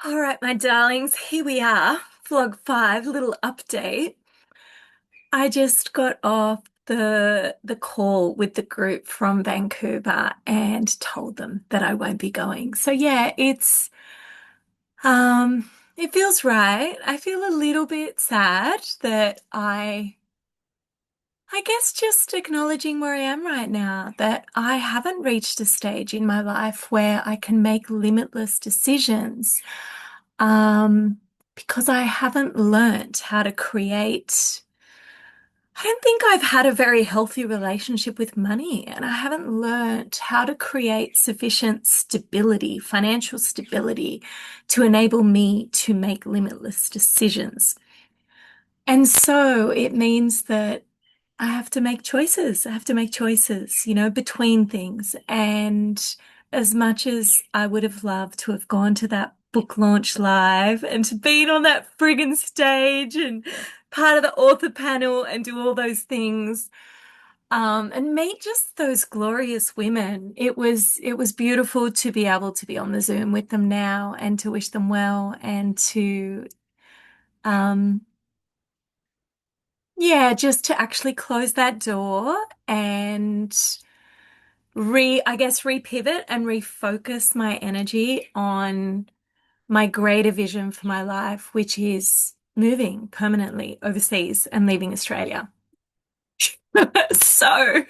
All right, my darlings, here we are. Vlog 5, little update. I just got off the call with the group from Vancouver and told them that I won't be going. So yeah, it feels right. I feel a little bit sad that I guess just acknowledging where I am right now, that I haven't reached a stage in my life where I can make limitless decisions. Um, because I haven't learnt how to create. I don't think I've had a very healthy relationship with money, and I haven't learnt how to create sufficient stability, financial stability, to enable me to make limitless decisions. And so it means that I have to make choices. I have to make choices, between things. And as much as I would have loved to have gone to that book launch live and to be on that friggin' stage and part of the author panel and do all those things, and meet just those glorious women. It was beautiful to be able to be on the Zoom with them now and to wish them well and to um yeah, just to actually close that door and I guess, repivot and refocus my energy on my greater vision for my life, which is moving permanently overseas and leaving Australia. So,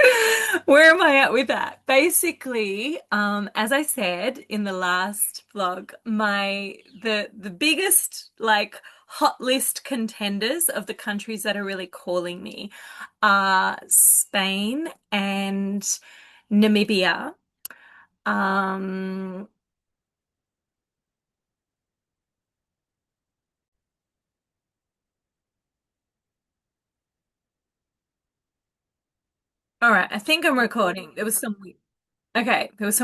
where am I at with that? Basically, as I said in the last vlog, the biggest hot list contenders of the countries that are really calling me are Spain and Namibia. Um, all right, I think I'm recording. There was some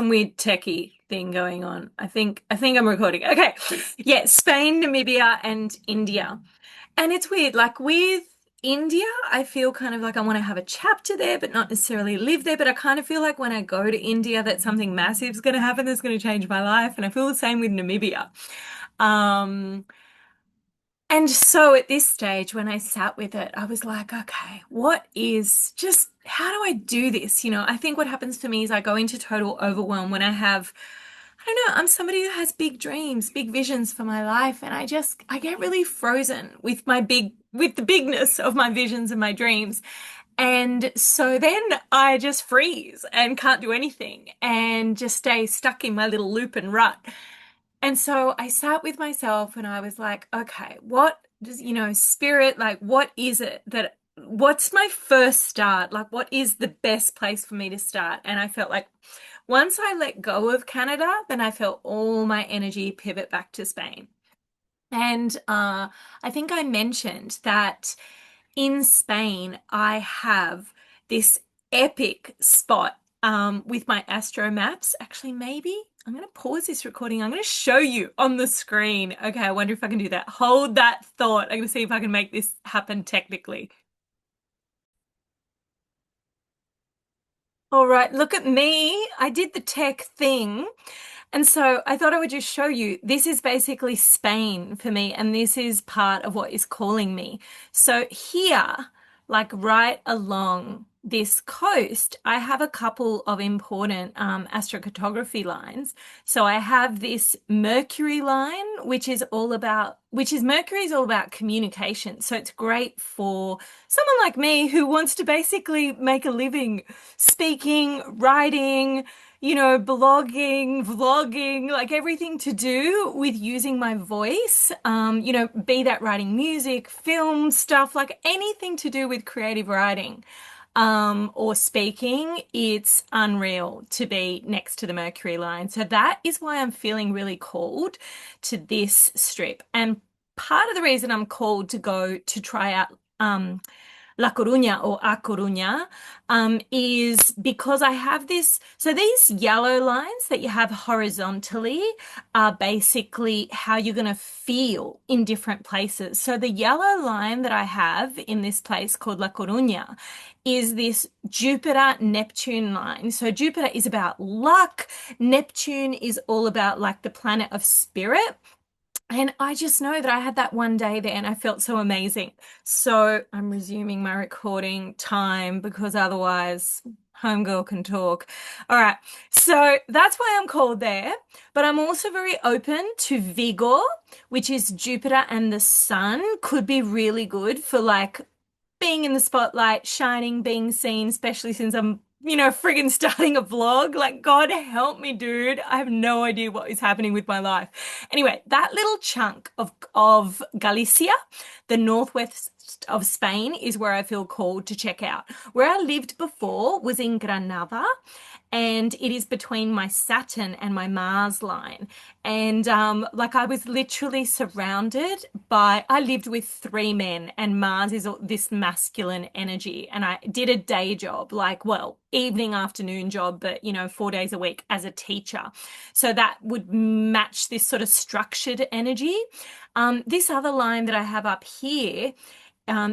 weird techie thing going on. I think I'm recording. Okay. Yeah, Spain, Namibia, and India. And it's weird, like with India, I feel kind of like I want to have a chapter there, but not necessarily live there. But I kind of feel like when I go to India, that something massive is going to happen that's going to change my life. And I feel the same with Namibia. Um, and so at this stage, when I sat with it, I was like, okay, how do I do this? I think what happens for me is I go into total overwhelm when I don't know, I'm somebody who has big dreams, big visions for my life, and I get really frozen with with the bigness of my visions and my dreams. And so then I just freeze and can't do anything and just stay stuck in my little loop and rut. And so I sat with myself and I was like, okay, what does, spirit, like, what's my first start? Like, what is the best place for me to start? And I felt like once I let go of Canada, then I felt all my energy pivot back to Spain. And I think I mentioned that in Spain, I have this epic spot with my astro maps. Actually, maybe I'm going to pause this recording. I'm going to show you on the screen. Okay, I wonder if I can do that. Hold that thought. I'm going to see if I can make this happen technically. All right, look at me. I did the tech thing. And so I thought I would just show you. This is basically Spain for me, and this is part of what is calling me. So here, like right along this coast, I have a couple of important astrocartography lines. So I have this Mercury line, which is Mercury is all about communication. So it's great for someone like me who wants to basically make a living speaking, writing, blogging, vlogging, like everything to do with using my voice, be that writing music, film stuff, like anything to do with creative writing, or speaking, it's unreal to be next to the Mercury line. So that is why I'm feeling really called to this strip. And part of the reason I'm called to go to try out, La Coruña or A Coruña, is because I have this. So these yellow lines that you have horizontally are basically how you're going to feel in different places. So the yellow line that I have in this place called La Coruña is this Jupiter Neptune line. So Jupiter is about luck. Neptune is all about like the planet of spirit. And I just know that I had that one day there and I felt so amazing. So I'm resuming my recording time because otherwise homegirl can talk. All right. So that's why I'm called there. But I'm also very open to Vigor, which is Jupiter and the sun, could be really good for like being in the spotlight, shining, being seen, especially since I'm, friggin' starting a vlog. Like, God help me, dude. I have no idea what is happening with my life. Anyway, that little chunk of Galicia, the northwest of Spain, is where I feel called to check out. Where I lived before was in Granada, and it is between my Saturn and my Mars line. And like I was literally surrounded by, I lived with three men, and Mars is this masculine energy. And I did a day job, like, well, evening, afternoon job, but 4 days a week as a teacher. So that would match this sort of structured energy. This other line that I have up here,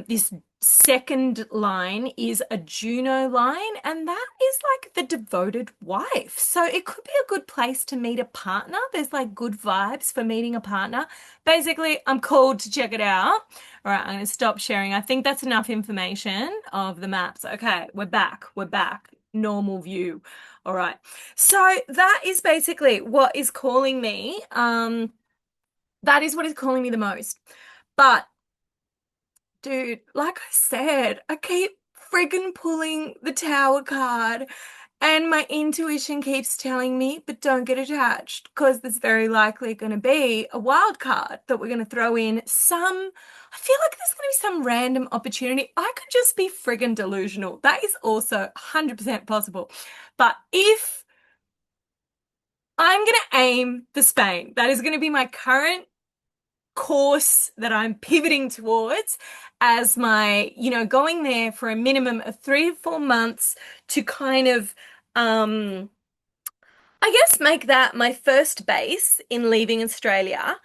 this second line is a Juno line, and that is like the devoted wife. So it could be a good place to meet a partner. There's like good vibes for meeting a partner. Basically, I'm called to check it out. All right, I'm going to stop sharing. I think that's enough information of the maps. Okay, we're back. We're back. Normal view. All right. So that is basically what is calling me. That is what is calling me the most. But dude, like I said, I keep friggin' pulling the tower card, and my intuition keeps telling me, but don't get attached, because there's very likely going to be a wild card that we're going to throw in I feel like there's going to be some random opportunity. I could just be friggin' delusional. That is also 100% possible. But if I'm going to aim for Spain, that is going to be my current course that I'm pivoting towards as my, going there for a minimum of 3 to 4 months to kind of, I guess, make that my first base in leaving Australia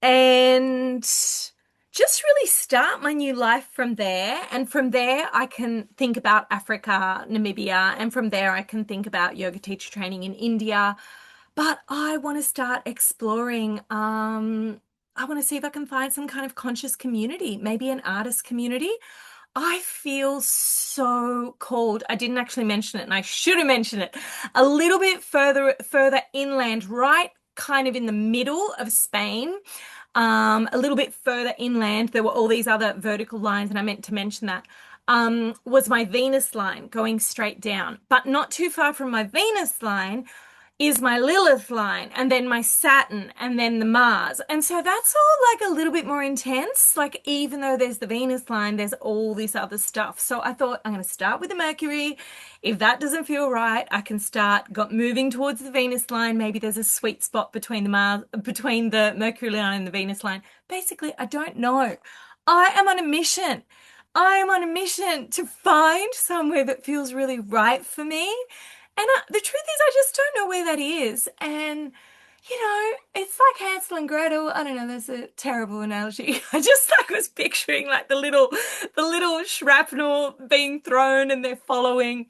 and just really start my new life from there. And from there, I can think about Africa, Namibia, and from there, I can think about yoga teacher training in India. But I want to start exploring. I want to see if I can find some kind of conscious community, maybe an artist community. I feel so called. I didn't actually mention it, and I should have mentioned it. A little bit further inland, right kind of in the middle of Spain. A little bit further inland, there were all these other vertical lines, and I meant to mention that. Was my Venus line going straight down, but not too far from my Venus line is my Lilith line, and then my Saturn, and then the Mars. And so that's all like a little bit more intense. Like, even though there's the Venus line, there's all this other stuff. So I thought I'm going to start with the Mercury. If that doesn't feel right, I can got moving towards the Venus line. Maybe there's a sweet spot between between the Mercury line and the Venus line. Basically, I don't know. I am on a mission. I am on a mission to find somewhere that feels really right for me. And the truth is, I just don't know where that is. And, it's like Hansel and Gretel. I don't know, that's a terrible analogy. I just like was picturing like the little shrapnel being thrown and they're following.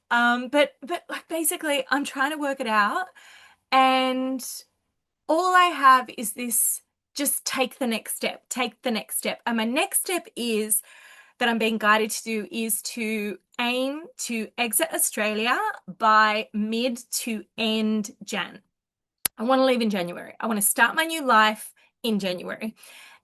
But like basically I'm trying to work it out. And all I have is this, just take the next step, take the next step. And my next step is that I'm being guided to do is to aim to exit Australia by mid to end Jan. I want to leave in January. I want to start my new life in January.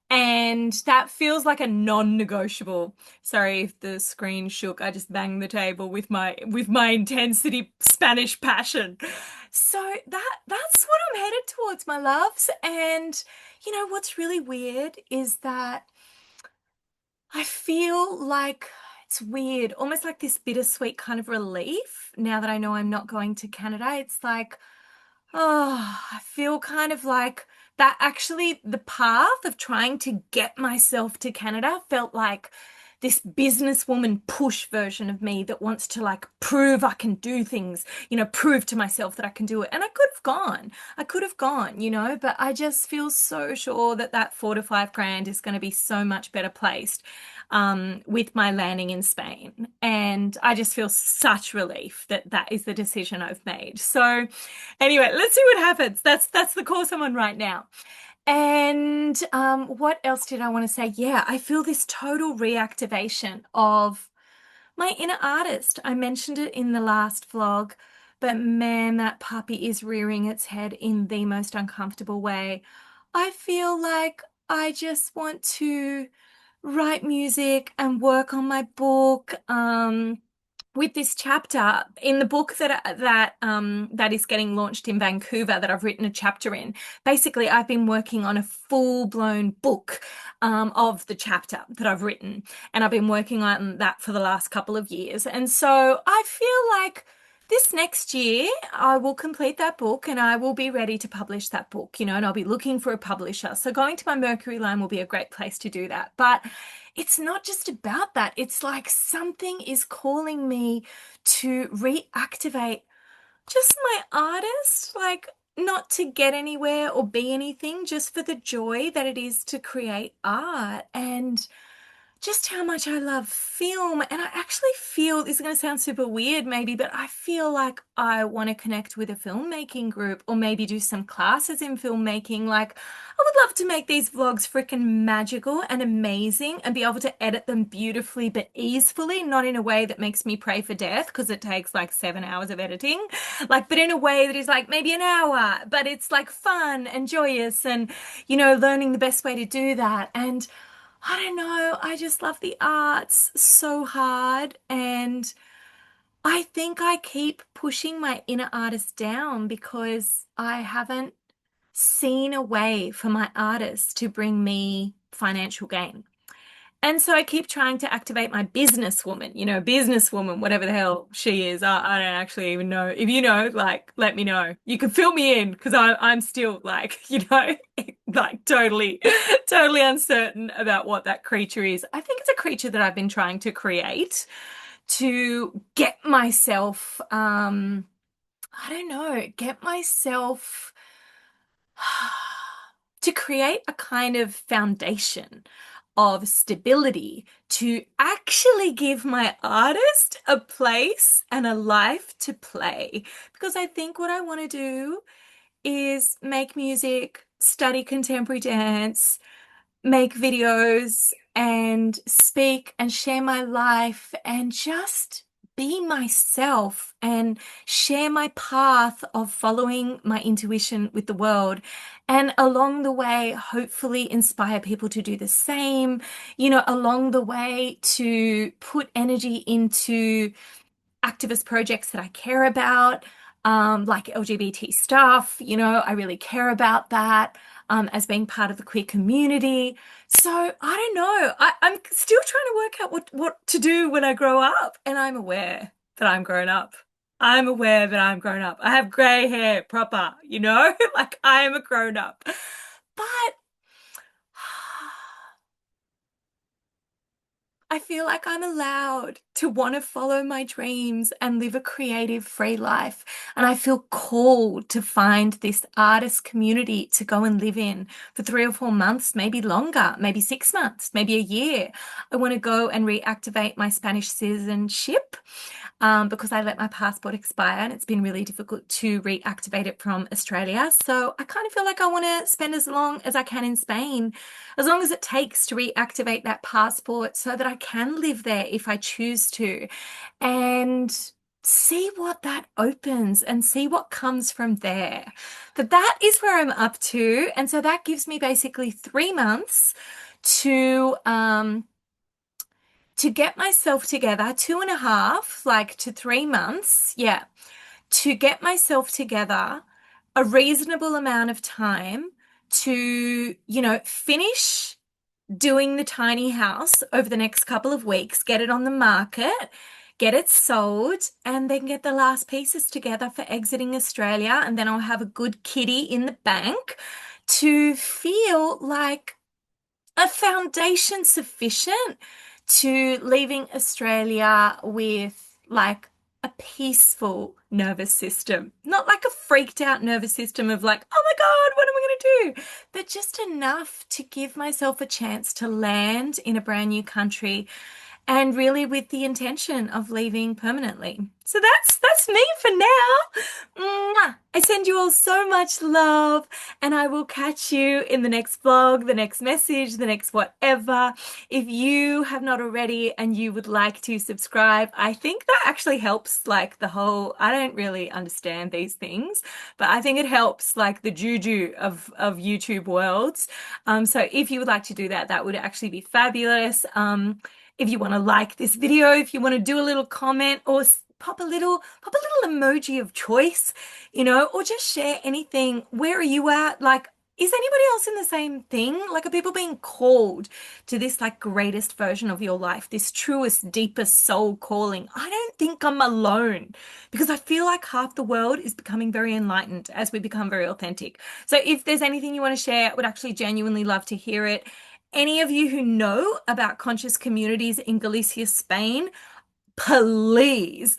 And that feels like a non-negotiable. Sorry if the screen shook. I just banged the table with my intensity Spanish passion. So that's what I'm headed towards, my loves. And what's really weird is that I feel like it's weird, almost like this bittersweet kind of relief now that I know I'm not going to Canada. It's like, oh, I feel kind of like that actually the path of trying to get myself to Canada felt like this businesswoman push version of me that wants to like prove I can do things, prove to myself that I can do it. And I could have gone, but I just feel so sure that that 4 to 5 grand is going to be so much better placed with my landing in Spain. And I just feel such relief that that is the decision I've made. So anyway, let's see what happens. That's the course I'm on right now. And what else did I want to say? Yeah, I feel this total reactivation of my inner artist. I mentioned it in the last vlog, but man, that puppy is rearing its head in the most uncomfortable way. I feel like I just want to write music and work on my book. With this chapter in the book that is getting launched in Vancouver that I've written a chapter in. Basically, I've been working on a full-blown book of the chapter that I've written, and I've been working on that for the last couple of years. And so I feel like this next year I will complete that book and I will be ready to publish that book, and I'll be looking for a publisher. So going to my Mercury line will be a great place to do that. But it's not just about that. It's like something is calling me to reactivate just my artist, like not to get anywhere or be anything, just for the joy that it is to create art. And just how much I love film. And I actually feel, this is going to sound super weird maybe, but I feel like I want to connect with a filmmaking group or maybe do some classes in filmmaking. Like, I would love to make these vlogs freaking magical and amazing and be able to edit them beautifully but easily, not in a way that makes me pray for death because it takes like 7 hours of editing. Like, but in a way that is like maybe an hour, but it's like fun and joyous and, learning the best way to do that. And I don't know, I just love the arts so hard, and I think I keep pushing my inner artist down because I haven't seen a way for my artist to bring me financial gain. And so I keep trying to activate my businesswoman, businesswoman, whatever the hell she is. I don't actually even know. If you know, like, let me know. You can fill me in because I'm still like, like totally, totally uncertain about what that creature is. I think it's a creature that I've been trying to create to get myself, I don't know, get myself to create a kind of foundation of stability to actually give my artist a place and a life to play. Because I think what I want to do is make music, study contemporary dance, make videos and speak and share my life and just be myself and share my path of following my intuition with the world. And along the way, hopefully inspire people to do the same, along the way to put energy into activist projects that I care about, like LGBT stuff. I really care about that as being part of the queer community. So I don't know. I'm still trying to work out what to do when I grow up, and I'm aware that I'm grown up. I'm aware that I'm grown up. I have grey hair, proper, like I am a grown up. But I feel like I'm allowed to want to follow my dreams and live a creative, free life. And I feel called to find this artist community to go and live in for 3 or 4 months, maybe longer, maybe 6 months, maybe a year. I want to go and reactivate my Spanish citizenship. Because I let my passport expire and it's been really difficult to reactivate it from Australia. So I kind of feel like I want to spend as long as I can in Spain, as long as it takes to reactivate that passport so that I can live there if I choose to, and see what that opens and see what comes from there. But that is where I'm up to. And so that gives me basically 3 months to get myself together, 2.5, like to 3 months, yeah, to get myself together a reasonable amount of time to, finish doing the tiny house over the next couple of weeks, get it on the market, get it sold, and then get the last pieces together for exiting Australia. And then I'll have a good kitty in the bank to feel like a foundation sufficient to leaving Australia with like a peaceful nervous system, not like a freaked out nervous system of like, oh my God, what am I going to do? But just enough to give myself a chance to land in a brand new country and really with the intention of leaving permanently. So that's me for now. Mwah! I send you all so much love, and I will catch you in the next vlog, the next message, the next whatever. If you have not already and you would like to subscribe, I think that actually helps like the whole, I don't really understand these things, but I think it helps like the juju of YouTube worlds. So if you would like to do that, that would actually be fabulous. If you want to like this video, if you want to do a little comment or pop a little emoji of choice, or just share anything. Where are you at? Like, is anybody else in the same thing? Like, are people being called to this like greatest version of your life, this truest, deepest soul calling? I don't think I'm alone because I feel like half the world is becoming very enlightened as we become very authentic. So if there's anything you want to share, I would actually genuinely love to hear it. Any of you who know about conscious communities in Galicia, Spain, please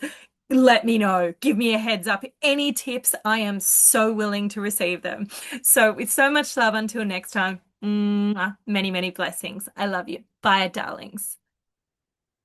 let me know. Give me a heads up. Any tips, I am so willing to receive them. So, with so much love, until next time, many, many blessings. I love you. Bye, darlings.